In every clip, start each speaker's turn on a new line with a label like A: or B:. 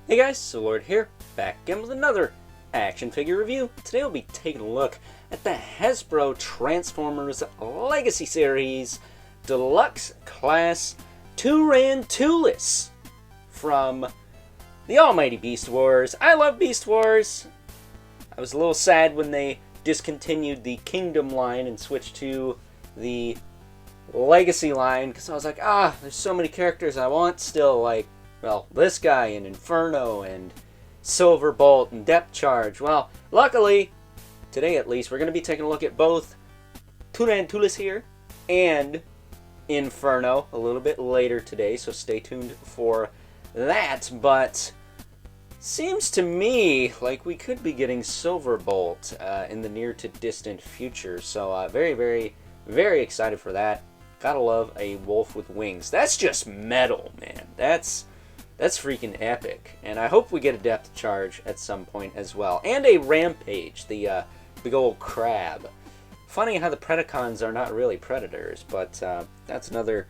A: Hey guys, so Lord here, back again with another action figure review. Today we'll be taking a look at the Hasbro Transformers Legacy Series Deluxe Class Tarantulas from the almighty Beast Wars. I love Beast Wars. I was a little sad when they discontinued the Kingdom line and switched to the Legacy line, because I was like, there's so many characters I want still, like, well, this guy and Inferno and Silverbolt and Depth Charge. Well, luckily, today at least, we're going to be taking a look at both Tarantulas here and Inferno a little bit later today, so stay tuned for that. But seems to me like we could be getting Silverbolt in the near to distant future, so very, very, very excited for that. Gotta love a wolf with wings. That's just metal, man. That's freaking epic. And I hope we get a Depth Charge at some point as well. And a Rampage, the big old crab. Funny how the Predacons are not really predators, but that's another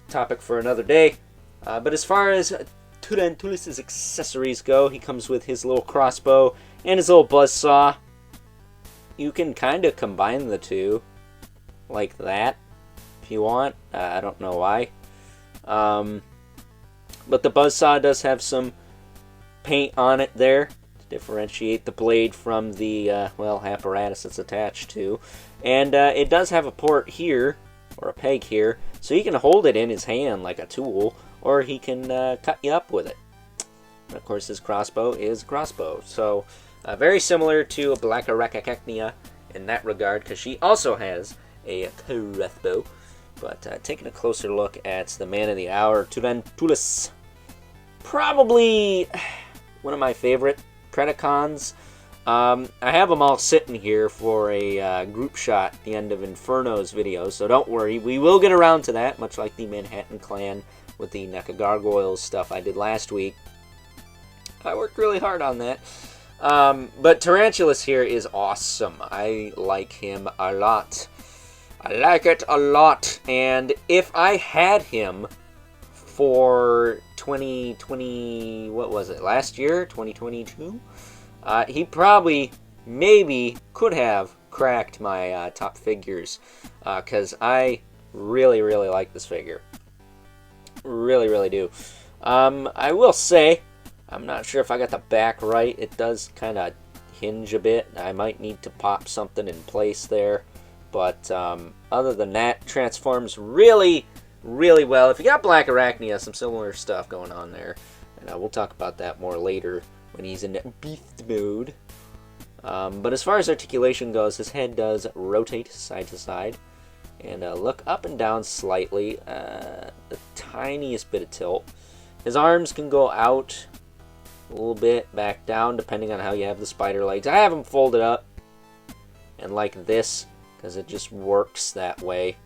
A: topic for another day. But as far as Tarantulas' accessories go, he comes with his little crossbow and his little buzzsaw. You can kind of combine the two like that if you want. I don't know why. But the buzzsaw does have some paint on it there to differentiate the blade from the, apparatus it's attached to. And it does have a port here, or a peg here, so he can hold it in his hand like a tool, or he can cut you up with it. And of course, his crossbow is a crossbow. So, very similar to Blackarakakeknia in that regard, because she also has a crossbow. But taking a closer look at the man of the hour, Tarantulas. Probably one of my favorite Predacons. I have them all sitting here for a group shot at the end of Inferno's video, so don't worry. We will get around to that, much like the Manhattan Clan with the NECA Gargoyles stuff I did last week. I worked really hard on that. But Tarantulas here is awesome. I like him a lot. I like it a lot. And if I had him for 2020, what was it, last year, 2022, he probably, maybe, could have cracked my top figures, because I really, really like this figure. Really, really do. I will say, I'm not sure if I got the back right. It does kind of hinge a bit. I might need to pop something in place there. But other than that, transforms really, really well. If you got Blackaraknia, some similar stuff going on there. And we'll talk about that more later when he's in beast mode. But as far as articulation goes, his head does rotate side to side. And look up and down slightly. The tiniest bit of tilt. His arms can go out a little bit, back down, depending on how you have the spider legs. I have them folded up and like this, because it just works that way.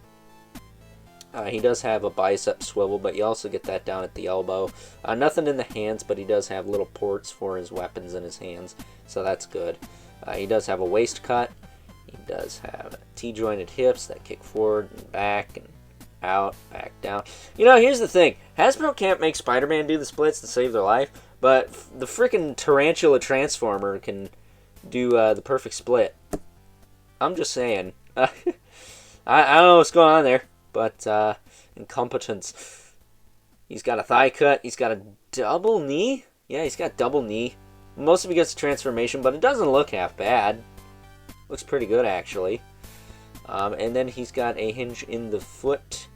A: He does have a bicep swivel, but you also get that down at the elbow. Nothing in the hands, but he does have little ports for his weapons in his hands, so that's good. He does have a waist cut. He does have T-jointed hips that kick forward and back and out, back down. You know, here's the thing. Hasbro can't make Spider-Man do the splits to save their life, but the freaking Tarantula Transformer can do the perfect split. I'm just saying. I don't know what's going on there, but incompetence. He's got a thigh cut. He's got a double knee. Yeah, he's got double knee. Most of it gets a transformation, but it doesn't look half bad. Looks pretty good, actually. And then he's got a hinge in the foot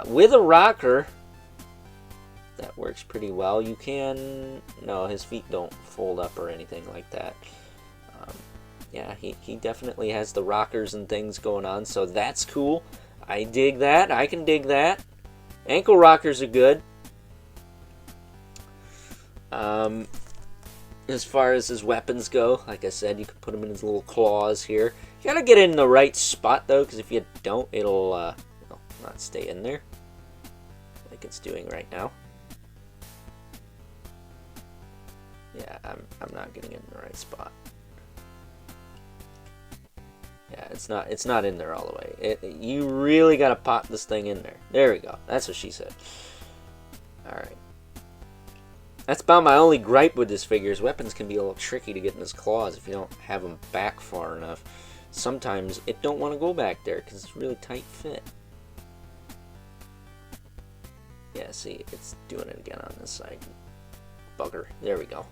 A: with a rocker. That works pretty well. You can... No, his feet don't fold up or anything like that. Yeah, he definitely has the rockers and things going on, so that's cool. I dig that. I can dig that. Ankle rockers are good. As far as his weapons go, like I said, you can put him in his little claws here. You gotta get it in the right spot, though, because if you don't, it'll not stay in there like it's doing right now. Yeah, I'm not getting it in the right spot. Yeah, it's not in there all the way. You really gotta pop this thing in there. There we go. That's what she said. All right. That's about my only gripe with this figure. His weapons can be a little tricky to get in his claws if you don't have them back far enough. Sometimes it don't want to go back there because it's really tight fit. Yeah, see, it's doing it again on this side. Bugger. There we go.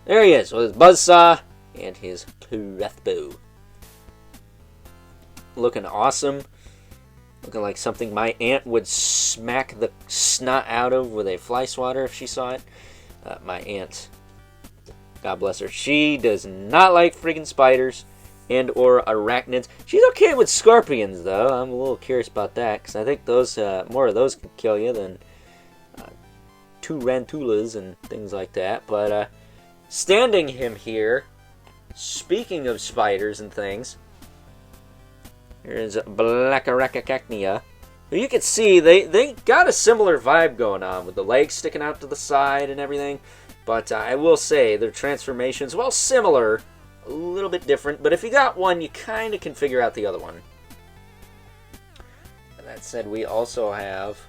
A: There he is with his buzzsaw and his crossbow. Looking awesome. Looking like something my aunt would smack the snot out of with a fly swatter if she saw it. My aunt, God bless her, she does not like friggin' spiders and or arachnids. She's okay with scorpions, though. I'm a little curious about that, because I think those more of those could kill you than tarantulas and things like that. But standing him here, speaking of spiders and things, here's Blackarachacacnia. You can see they got a similar vibe going on with the legs sticking out to the side and everything. But I will say their transformations, well, similar, a little bit different. But if you got one, you kind of can figure out the other one. And that said, we also have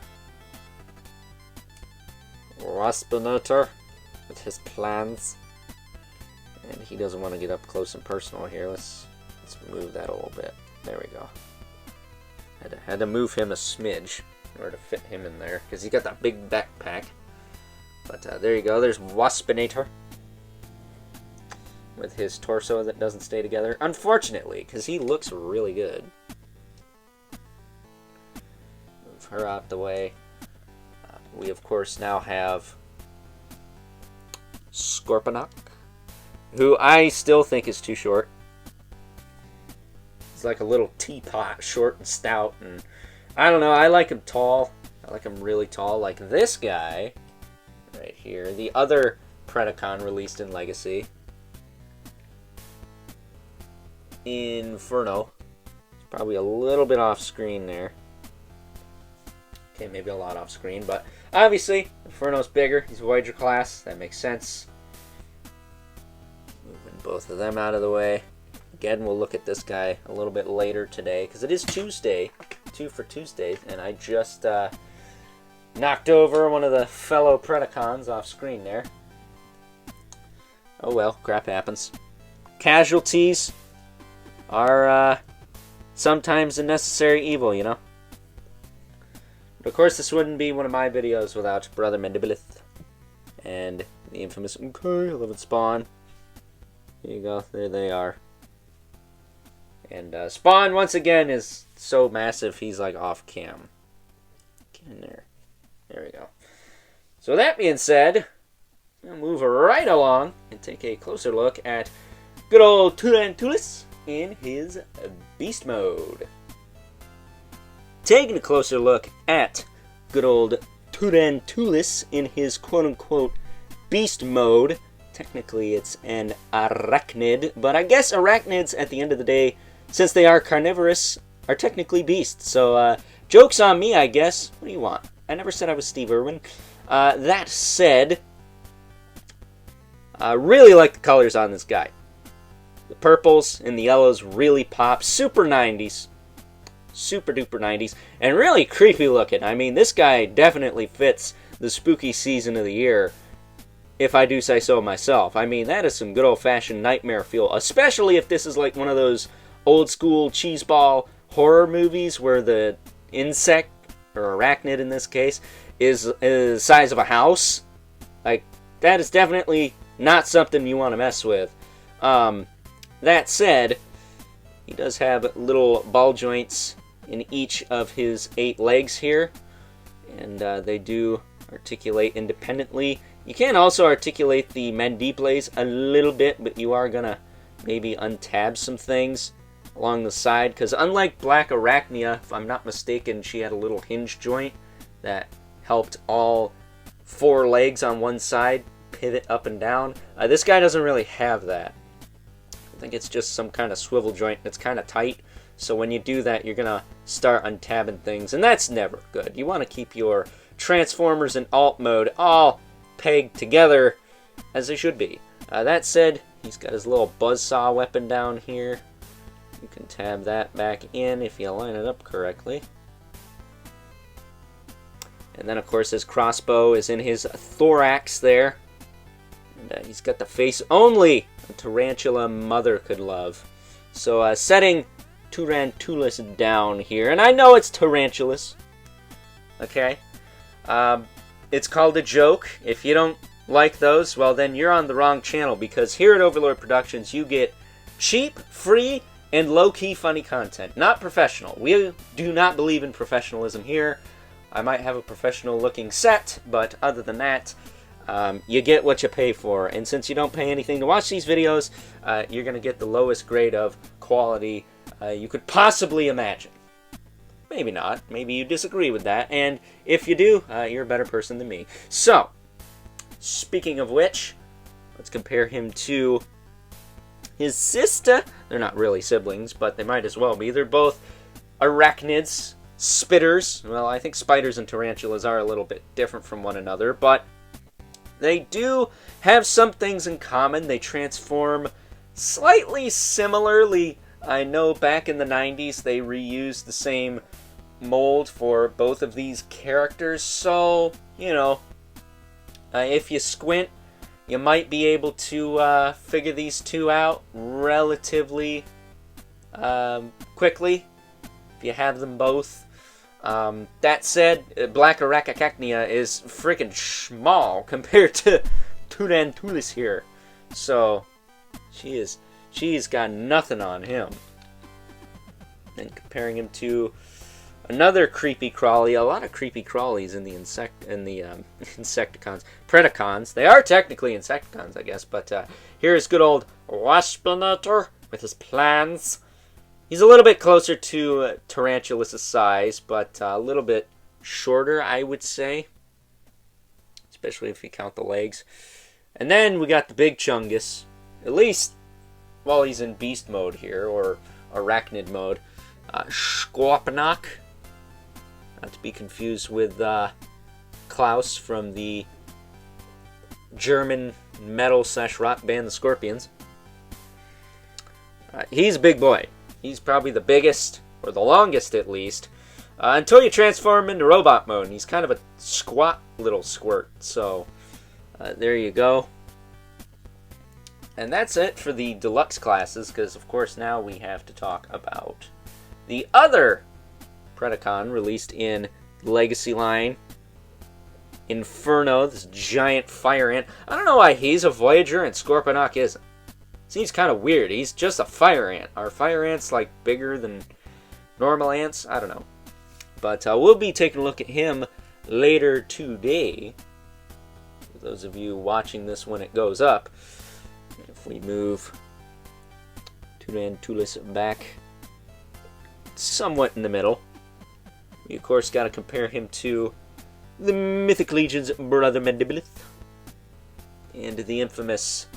A: Waspinator with his plans. And he doesn't want to get up close and personal here. Let's move that a little bit. There we go. Had to move him a smidge in order to fit him in there, because he's got that big backpack. But there you go. There's Waspinator with his torso that doesn't stay together. Unfortunately, because he looks really good. Move her out the way. We, of course, now have Scorponok, who I still think is too short. He's like a little teapot, short and stout, and I don't know, I like him tall. I like him really tall, like this guy right here, the other Predacon released in Legacy, Inferno. It's probably a little bit off screen there. Okay, maybe a lot off screen, but obviously Inferno's bigger. He's Voyager class. That makes sense. Moving both of them out of the way. Again, we'll look at this guy a little bit later today, because it is Tuesday, 2 for Tuesdays, and I just knocked over one of the fellow Predacons off screen there. Oh well, crap happens. Casualties are sometimes a necessary evil, you know? But of course, this wouldn't be one of my videos without Brother Mandibilith and the infamous Okay 11 Spawn. Here you go, there they are. And Spawn, once again, is so massive, he's like off cam. Get in there. There we go. So that being said, we'll move right along and take a closer look at good old Tarantulas in his beast mode. Taking a closer look at good old Tarantulas in his quote-unquote beast mode. Technically, it's an arachnid, but I guess arachnids, at the end of the day, since they are carnivorous, are technically beasts. So, joke's on me, I guess. What do you want? I never said I was Steve Irwin. That said, I really like the colors on this guy. The purples and the yellows really pop. Super 90s. Super duper 90s. And really creepy looking. I mean, this guy definitely fits the spooky season of the year, if I do say so myself. I mean, that is some good old-fashioned nightmare feel, especially if this is like one of those old-school cheeseball horror movies where the insect, or arachnid in this case, is the size of a house. Like, that is definitely not something you want to mess with. That said, he does have little ball joints in each of his 8 legs here, and they do articulate independently. You can also articulate the mandibles a little bit, but you are going to maybe untab some things along the side, because unlike Black Arachnia, if I'm not mistaken, she had a little hinge joint that helped all 4 legs on one side pivot up and down. This guy doesn't really have that. I think it's just some kind of swivel joint that's kind of tight, so when you do that, you're going to start untabbing things, and that's never good. You want to keep your Transformers in alt mode all pegged together as they should be. That said, he's got his little buzzsaw weapon down here. You can tab that back in if you line it up correctly. And then, of course, his crossbow is in his thorax there. And he's got the face only a tarantula mother could love. So, setting Tarantulas down here. And I know it's tarantulas. Okay? It's called a joke. If you don't like those, well, then you're on the wrong channel. Because here at Overlord Productions, you get cheap, free, and low-key funny content. Not professional. We do not believe in professionalism here. I might have a professional-looking set, but other than that, you get what you pay for. And since you don't pay anything to watch these videos, you're going to get the lowest grade of quality you could possibly imagine. Maybe not. Maybe you disagree with that. And if you do, you're a better person than me. So, speaking of which, let's compare him to his sister. They're not really siblings, but they might as well be. They're both arachnids, spitters. Well, I think spiders and tarantulas are a little bit different from one another, but they do have some things in common. They transform slightly similarly. I know back in the 90s they reused the same mold for both of these characters, so, you know, if you squint, you might be able to figure these two out relatively quickly if you have them both. That said, Black Arachacacnia is freaking small compared to Tarantulas here. So, she's got nothing on him. And comparing him to another creepy crawly, a lot of creepy crawlies in the Insecticons. Predacons. They are technically Insecticons, I guess, but here's good old Waspinator with his plans. He's a little bit closer to Tarantulas' size, but a little bit shorter, I would say. Especially if you count the legs. And then we got the big Chungus. At least while he's in beast mode here, or arachnid mode. Scorponok. Not to be confused with Klaus from the German metal / rock band The Scorpions. He's a big boy. He's probably the biggest, or the longest at least, until you transform him into robot mode. And he's kind of a squat little squirt. So, there you go. And that's it for the deluxe classes, because of course now we have to talk about the other Predacon released in Legacy line. Inferno, this giant fire ant. I don't know why he's a Voyager and Scorponok isn't. Seems kind of weird. He's just a fire ant. Are fire ants like bigger than normal ants? I don't know. But we'll be taking a look at him later today. For those of you watching this when it goes up. If we move Tarantulas back somewhat in the middle, we of course got to compare him to the Mythic Legion's brother Mandibulith and the infamous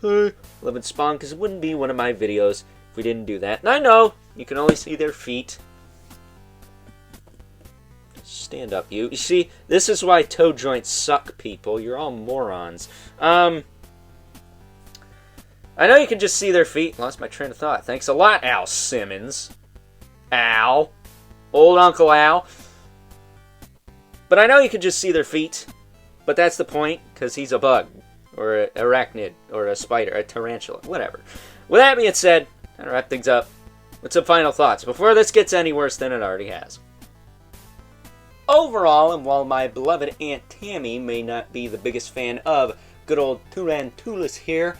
A: 11 Spawn, because it wouldn't be one of my videos if we didn't do that. And I know you can only see their feet. Stand up, you. You see, this is why toe joints suck, people. You're all morons. I know you can just see their feet. Lost my train of thought. Thanks a lot, Al Simmons. Al. Old Uncle Al. But I know you can just see their feet. But that's the point, because he's a bug. Or an arachnid. Or a spider. A tarantula. Whatever. With that being said, I'm going to wrap things up with some final thoughts before this gets any worse than it already has. Overall, and while my beloved Aunt Tammy may not be the biggest fan of good old Tarantulas here,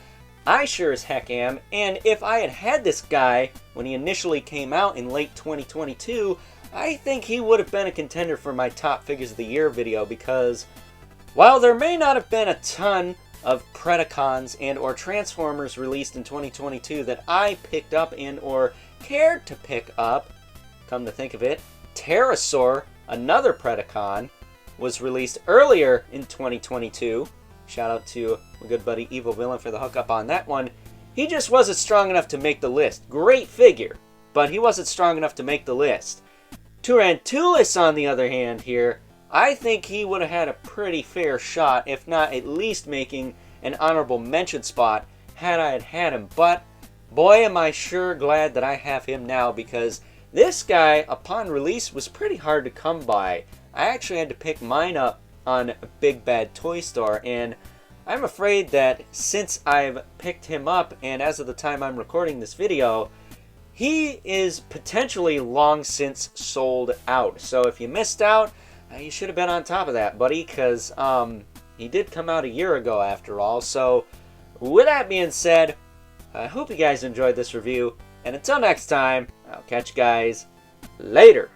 A: I sure as heck am, and if I had had this guy when he initially came out in late 2022, I think he would have been a contender for my Top Figures of the Year video, because while there may not have been a ton of Predacons and or Transformers released in 2022 that I picked up and or cared to pick up, come to think of it, Pterosaur, another Predacon, was released earlier in 2022. Shout out to my good buddy Evil Villain for the hookup on that one. He just wasn't strong enough to make the list. Great figure, but he wasn't strong enough to make the list. Tarantulas, on the other hand here, I think he would have had a pretty fair shot, if not at least making an honorable mention spot had I had him. But boy, am I sure glad that I have him now, because this guy, upon release, was pretty hard to come by. I actually had to pick mine up on Big Bad Toy Store, and I'm afraid that since I've picked him up, and as of the time I'm recording this video, he is potentially long since sold out. So if you missed out, you should have been on top of that, buddy, because he did come out a year ago after all. So with that being said, I hope you guys enjoyed this review, and until next time, I'll catch you guys later.